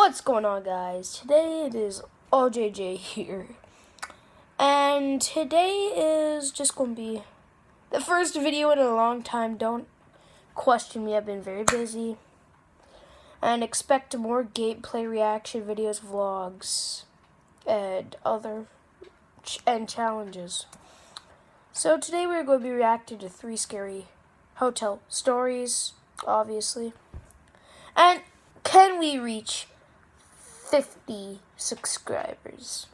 What's going on, guys? Today it is OJJ here, and today is just going to be the first video in a long time. Don't question me, I've been very busy, and expect more gameplay reaction videos, vlogs, and other challenges. So today we're going to be reacting to 3 scary hotel stories, obviously, and can we reach 50 subscribers?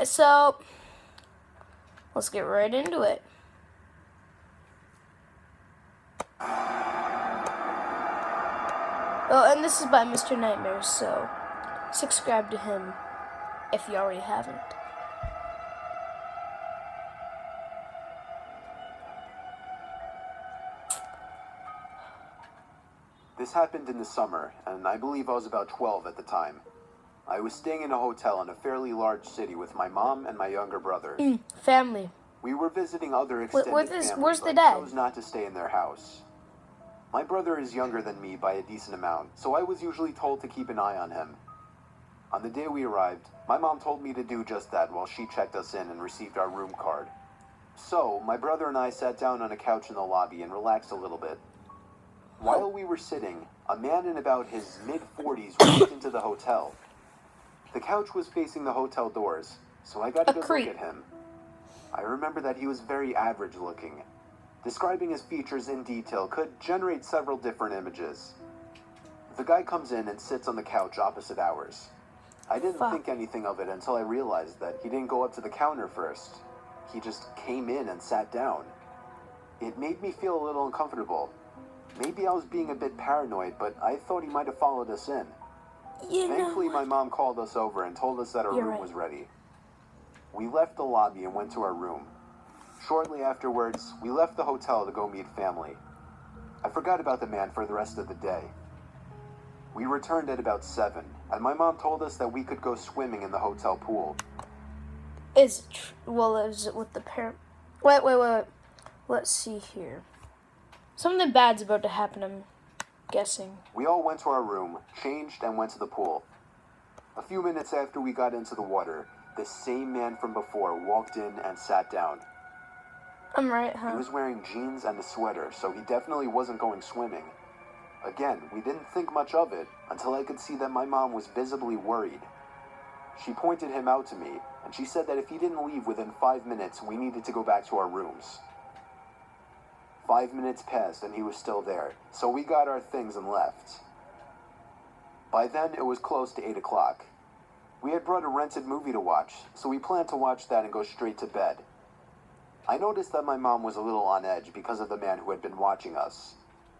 So let's get right into it. Oh, and this is by Mr.Nightmare, so subscribe to him if you already haven't. This happened in the summer, and I believe I was about 12 at the time. I was staying in a hotel in a fairly large city with my mom and my younger brother. Family. We were visiting other extended families, where's the but dad? chose not to stay in their house. My brother is younger than me by a decent amount, so I was usually told to keep an eye on him. On the day we arrived, my mom told me to do just that while she checked us in and received our room card. So, my brother and I sat down on a couch in the lobby and relaxed a little bit. While we were sitting, a man in about his mid-40s walked into the hotel. The couch was facing the hotel doors, so I got a good look at him. I remember that he was very average looking. Describing his features in detail could generate several different images. The guy comes in and sits on the couch opposite ours. I didn't think anything of it until I realized that he didn't go up to the counter first. He just came in and sat down. It made me feel a little uncomfortable. Maybe I was being a bit paranoid, but I thought he might have followed us in. Thankfully, my mom called us over and told us that our room was ready. We left the lobby and went to our room. Shortly afterwards, we left the hotel to go meet family. I forgot about the man for the rest of the day. We returned at about 7, and my mom told us that we could go swimming in the hotel pool. Is it with the parent? Wait. Let's see here. Something bad's about to happen, I'm guessing. We all went to our room, changed, and went to the pool. A few minutes after we got into the water, the same man from before walked in and sat down. I'm right, huh? He was wearing jeans and a sweater, so he definitely wasn't going swimming. Again, we didn't think much of it until I could see that my mom was visibly worried. She pointed him out to me, and she said that if he didn't leave within 5 minutes, we needed to go back to our rooms. 5 minutes passed and he was still there, so we got our things and left. By then, it was close to 8 o'clock. We had brought a rented movie to watch, so we planned to watch that and go straight to bed. I noticed that my mom was a little on edge because of the man who had been watching us,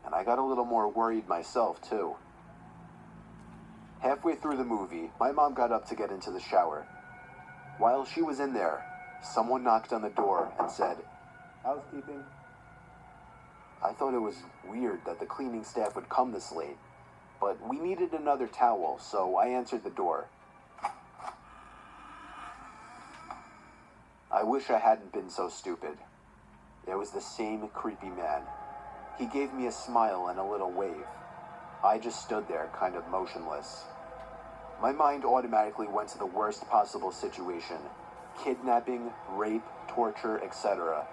and I got a little more worried myself, too. Halfway through the movie, my mom got up to get into the shower. While she was in there, someone knocked on the door and said, "Housekeeping?" I thought it was weird that the cleaning staff would come this late, but we needed another towel, so I answered the door. I wish I hadn't been so stupid. It was the same creepy man. He gave me a smile and a little wave. I just stood there, kind of motionless. My mind automatically went to the worst possible situation: kidnapping, rape, torture, etc.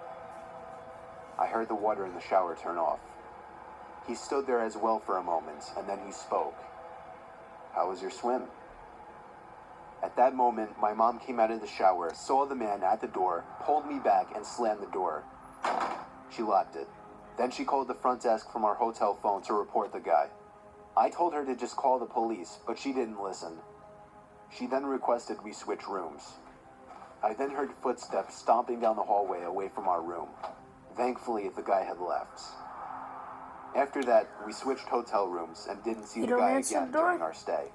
I heard the water in the shower turn off. He stood there as well for a moment, and then he spoke. "How was your swim?" At that moment, my mom came out of the shower, saw the man at the door, pulled me back, and slammed the door. She locked it. Then she called the front desk from our hotel phone to report the guy. I told her to just call the police, but she didn't listen. She then requested we switch rooms. I then heard footsteps stomping down the hallway away from our room. Thankfully, the guy had left. After that, we switched hotel rooms and didn't see the guy again during our stay.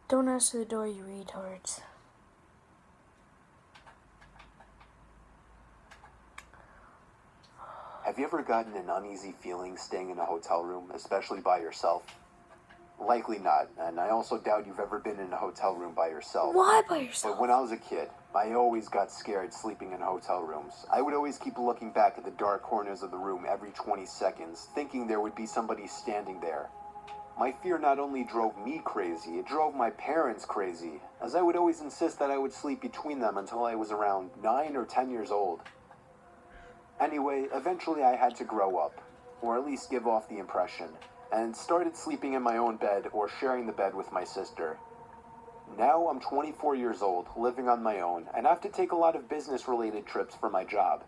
Don't answer the door, you retards. Have you ever gotten an uneasy feeling staying in a hotel room, especially by yourself? Likely not, and I also doubt you've ever been in a hotel room by yourself. Why by yourself? But when I was a kid, I always got scared sleeping in hotel rooms. I would always keep looking back at the dark corners of the room every 20 seconds, thinking there would be somebody standing there. My fear not only drove me crazy, it drove my parents crazy, as I would always insist that I would sleep between them until I was around 9 or 10 years old. Anyway, eventually I had to grow up, or at least give off the impression, and started sleeping in my own bed or sharing the bed with my sister. Now I'm 24 years old, living on my own, and have to take a lot of business-related trips for my job.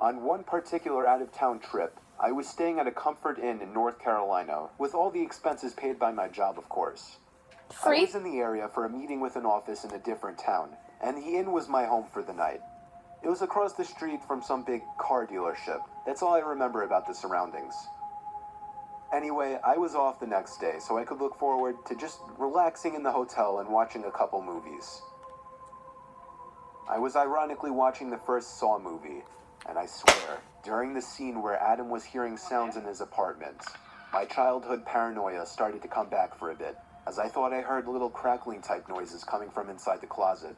On one particular out-of-town trip, I was staying at a Comfort Inn in North Carolina, with all the expenses paid by my job, of course. Free? I was in the area for a meeting with an office in a different town, and the inn was my home for the night. It was across the street from some big car dealership. That's all I remember about the surroundings. Anyway, I was off the next day, so I could look forward to just relaxing in the hotel and watching a couple movies. I was ironically watching the first Saw movie, and I swear, during the scene where Adam was hearing sounds in his apartment, my childhood paranoia started to come back for a bit, as I thought I heard little crackling type noises coming from inside the closet.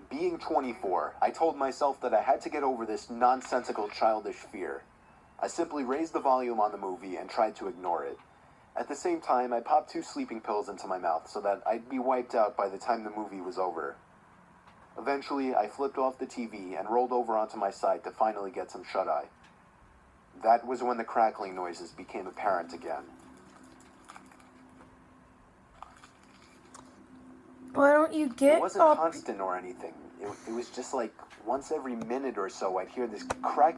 Being 24, I told myself that I had to get over this nonsensical childish fear. I simply raised the volume on the movie and tried to ignore it. At the same time, I popped 2 sleeping pills into my mouth so that I'd be wiped out by the time the movie was over. Eventually, I flipped off the TV and rolled over onto my side to finally get some shut-eye. That was when the crackling noises became apparent again. Why don't you get It wasn't up? constant or anything. It was just like once every minute or so I'd hear this crack.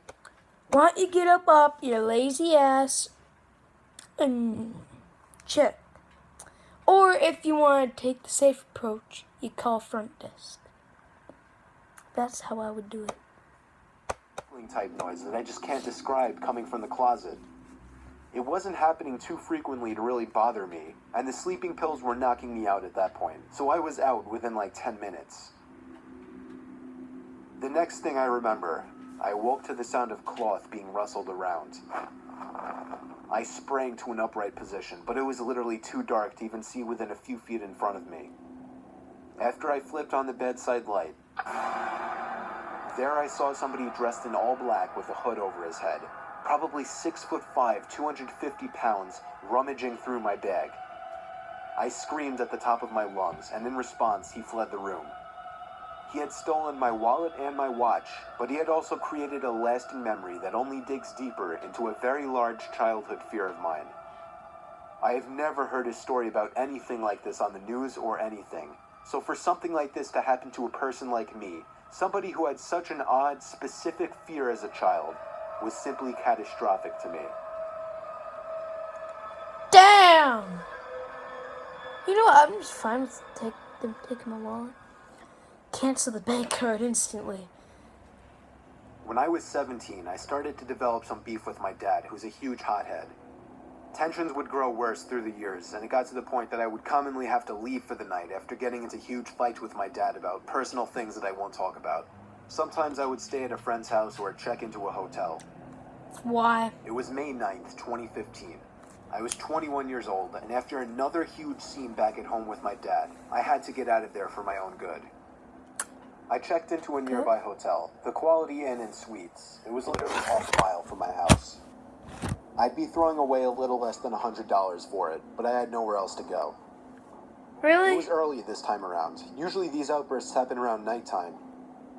Why don't you get up, you lazy ass, and check? Or if you want to take the safe approach, you call front desk. That's how I would do it. Type noise that I just can't describe coming from the closet. It wasn't happening too frequently to really bother me, and the sleeping pills were knocking me out at that point, so I was out within like 10 minutes. The next thing I remember, I woke to the sound of cloth being rustled around. I sprang to an upright position, but it was literally too dark to even see within a few feet in front of me. After I flipped on the bedside light, there I saw somebody dressed in all black with a hood over his head, probably 6'5", 250 pounds, rummaging through my bag. I screamed at the top of my lungs, and in response, he fled the room. He had stolen my wallet and my watch, but he had also created a lasting memory that only digs deeper into a very large childhood fear of mine. I have never heard a story about anything like this on the news or anything, so for something like this to happen to a person like me, somebody who had such an odd, specific fear as a child, was simply catastrophic to me. Damn! You know what? I'm just fine with them taking my wallet. Cancel the bank card instantly. When I was 17, I started to develop some beef with my dad, who's a huge hothead. Tensions would grow worse through the years, and it got to the point that I would commonly have to leave for the night after getting into huge fights with my dad about personal things that I won't talk about. Sometimes I would stay at a friend's house or check into a hotel. Why? It was May 9th, 2015. I was 21 years old, and after another huge scene back at home with my dad, I had to get out of there for my own good. I checked into a nearby hotel, the Quality Inn and Suites. It was literally half a mile from my house. I'd be throwing away a little less than $100 for it, but I had nowhere else to go. Really? It was early this time around. Usually these outbursts happen around nighttime.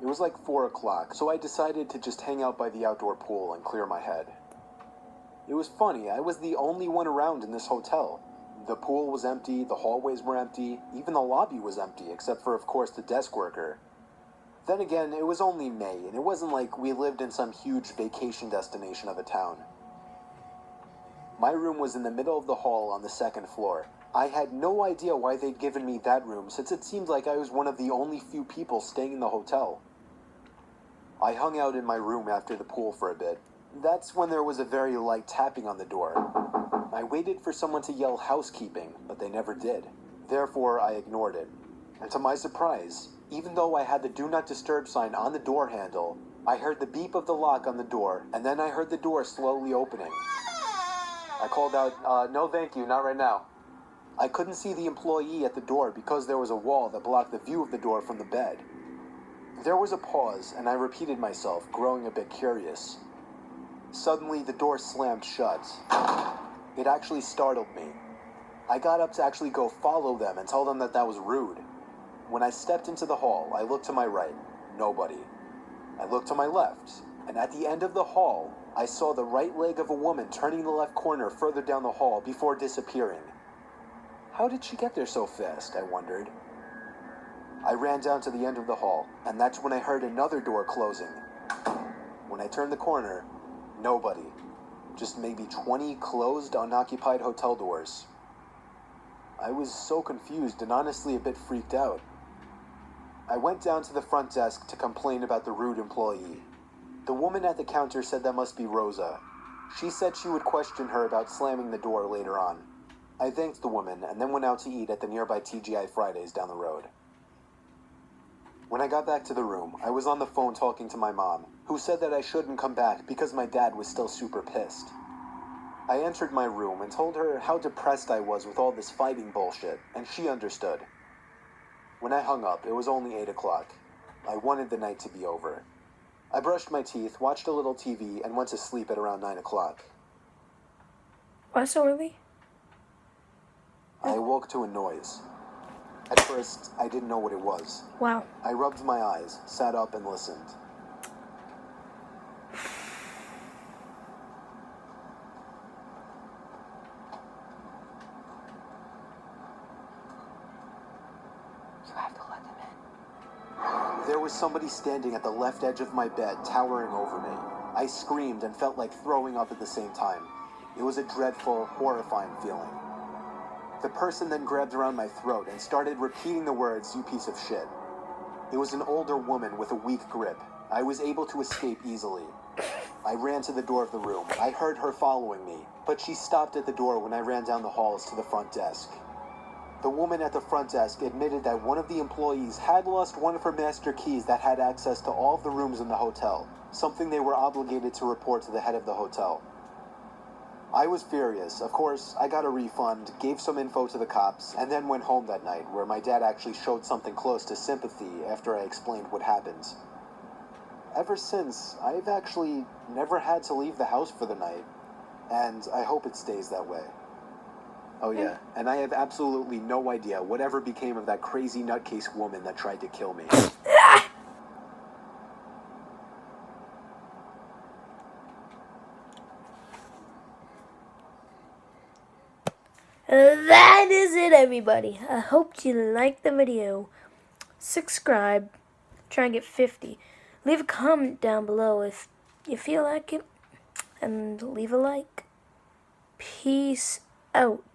It was like 4 o'clock, so I decided to just hang out by the outdoor pool and clear my head. It was funny, I was the only one around in this hotel. The pool was empty, the hallways were empty, even the lobby was empty, except for, of course, the desk worker. Then again, it was only May, and it wasn't like we lived in some huge vacation destination of a town. My room was in the middle of the hall on the 2nd floor. I had no idea why they'd given me that room, since it seemed like I was one of the only few people staying in the hotel. I hung out in my room after the pool for a bit. That's when there was a very light tapping on the door. I waited for someone to yell housekeeping, but they never did. Therefore, I ignored it. And to my surprise, even though I had the do not disturb sign on the door handle, I heard the beep of the lock on the door, and then I heard the door slowly opening. I called out, no thank you, not right now. I couldn't see the employee at the door because there was a wall that blocked the view of the door from the bed. There was a pause, and I repeated myself, growing a bit curious. Suddenly, the door slammed shut. It actually startled me. I got up to actually go follow them and tell them that that was rude. When I stepped into the hall, I looked to my right. Nobody. I looked to my left, and at the end of the hall, I saw the right leg of a woman turning the left corner further down the hall before disappearing. How did she get there so fast, I wondered. I ran down to the end of the hall, and that's when I heard another door closing. When I turned the corner, nobody. Just maybe 20 closed, unoccupied hotel doors. I was so confused and honestly a bit freaked out. I went down to the front desk to complain about the rude employee. The woman at the counter said that must be Rosa. She said she would question her about slamming the door later on. I thanked the woman and then went out to eat at the nearby TGI Fridays down the road. When I got back to the room, I was on the phone talking to my mom, who said that I shouldn't come back because my dad was still super pissed. I entered my room and told her how depressed I was with all this fighting bullshit, and she understood. When I hung up, it was only 8 o'clock. I wanted the night to be over. I brushed my teeth, watched a little TV, and went to sleep at around 9 o'clock. Why so early? I awoke to a noise. At first, I didn't know what it was. Wow. I rubbed my eyes, sat up, and listened. You have to let them in. There was somebody standing at the left edge of my bed, towering over me. I screamed and felt like throwing up at the same time. It was a dreadful, horrifying feeling. The person then grabbed around my throat and started repeating the words, "You piece of shit." It was an older woman with a weak grip. I was able to escape easily. I ran to the door of the room. I heard her following me, but she stopped at the door when I ran down the halls to the front desk. The woman at the front desk admitted that one of the employees had lost one of her master keys that had access to all of the rooms in the hotel, something they were obligated to report to the head of the hotel. I was furious. Of course, I got a refund, gave some info to the cops, and then went home that night, where my dad actually showed something close to sympathy after I explained what happened. Ever since, I've actually never had to leave the house for the night, and I hope it stays that way. Oh yeah, and I have absolutely no idea whatever became of that crazy nutcase woman that tried to kill me. That is it, everybody. I hope you liked the video. Subscribe. Try and get 50. Leave a comment down below if you feel like it. And leave a like. Peace out.